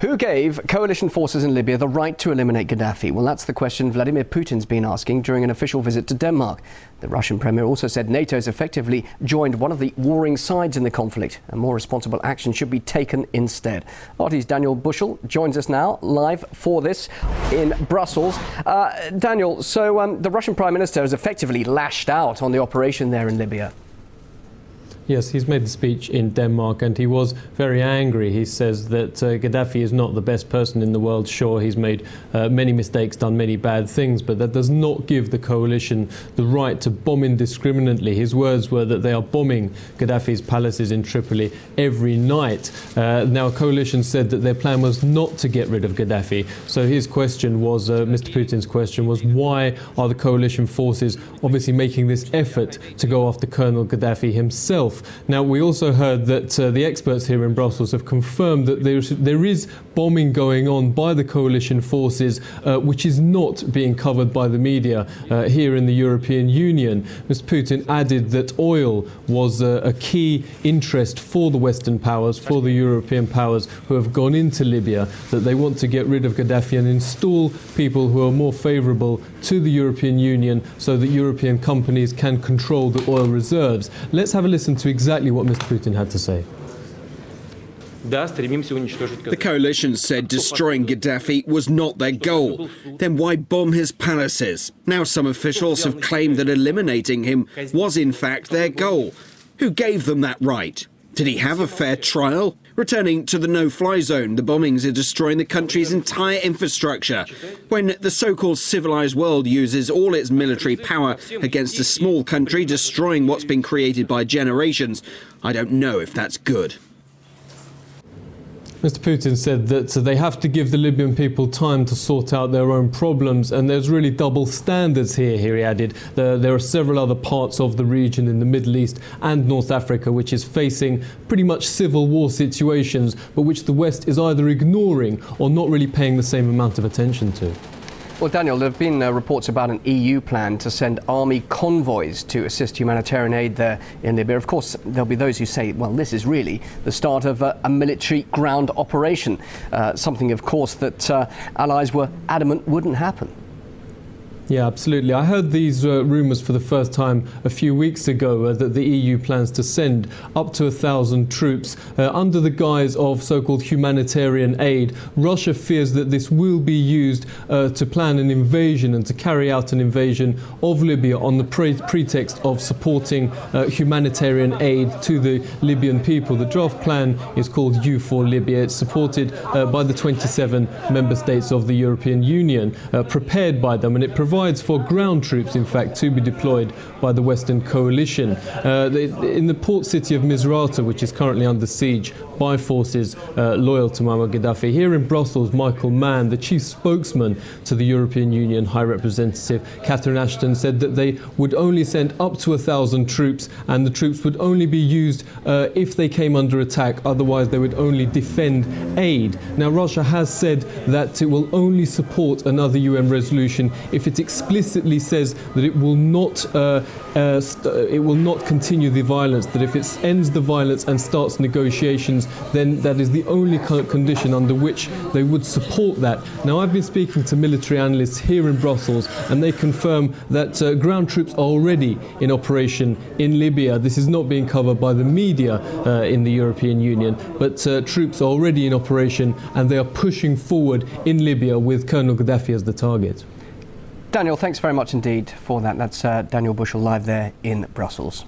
Who gave coalition forces in Libya the right to eliminate Gaddafi? Well, that's the question Vladimir Putin's been asking during an official visit to Denmark. The Russian premier also said NATO has effectively joined one of the warring sides in the conflict, and more responsible action should be taken instead. RT's Daniel Bushell joins us now live for this in Brussels. Daniel, so the Russian Prime Minister has effectively lashed out on the operation there in Libya. Yes, he's made the speech in Denmark and he was very angry. He says that Gaddafi is not the best person in the world. Sure, he's made many mistakes, done many bad things, but that does not give the coalition the right to bomb indiscriminately. His words were that they are bombing Gaddafi's palaces in Tripoli every night. Now, coalition said that their plan was not to get rid of Gaddafi. So his question was, Mr. Putin's question was, why are the coalition forces obviously making this effort to go after Colonel Gaddafi himself? Now, we also heard that the experts here in Brussels have confirmed that there is bombing going on by the coalition forces, which is not being covered by the media here in the European Union. Mr. Putin added that oil was a key interest for the Western powers, for the European powers who have gone into Libya, that they want to get rid of Gaddafi and install people who are more favourable to the European Union so that European companies can control the oil reserves. Let's have a listen to exactly what Mr. Putin had to say. The coalition said destroying Gaddafi was not their goal. Then why bomb his palaces? Now some officials have claimed that eliminating him was in fact their goal. Who gave them that right? Did he have a fair trial? Returning to the no-fly zone, the bombings are destroying the country's entire infrastructure. When the so-called civilized world uses all its military power against a small country destroying what's been created by generations, I don't know if that's good. Mr. Putin said that they have to give the Libyan people time to sort out their own problems, and there's really double standards here, he added. There are several other parts of the region in the Middle East and North Africa which is facing pretty much civil war situations, but which the West is either ignoring or not really paying the same amount of attention to. Well, Daniel, there have been reports about an EU plan to send army convoys to assist humanitarian aid there in Libya. Of course, there'll be those who say, well, this is really the start of a military ground operation, something, of course, that allies were adamant wouldn't happen. Yeah, absolutely. I heard these rumours for the first time a few weeks ago that the EU plans to send up to 1,000 troops under the guise of so-called humanitarian aid. Russia fears that this will be used to plan an invasion and to carry out an invasion of Libya on the pretext of supporting humanitarian aid to the Libyan people. The draft plan is called EU4 Libya. It's supported by the 27 member states of the European Union, prepared by them, and it provides for ground troops, in fact, to be deployed by the Western coalition. In the port city of Misrata, which is currently under siege by forces loyal to Muammar Gaddafi. Here in Brussels, Michael Mann, the chief spokesman to the European Union High Representative Catherine Ashton, said that they would only send up to 1,000 troops, and the troops would only be used if they came under attack. Otherwise, they would only defend aid. Now, Russia has said that it will only support another UN resolution if it explicitly says that it will not continue the violence, that if it ends the violence and starts negotiations, then that is the only condition under which they would support that. Now, I've been speaking to military analysts here in Brussels, and they confirm that ground troops are already in operation in Libya. This is not being covered by the media in the European Union, but troops are already in operation and they are pushing forward in Libya with Colonel Gaddafi as the target. Daniel, thanks very much indeed for that. That's Daniel Bushell live there in Brussels.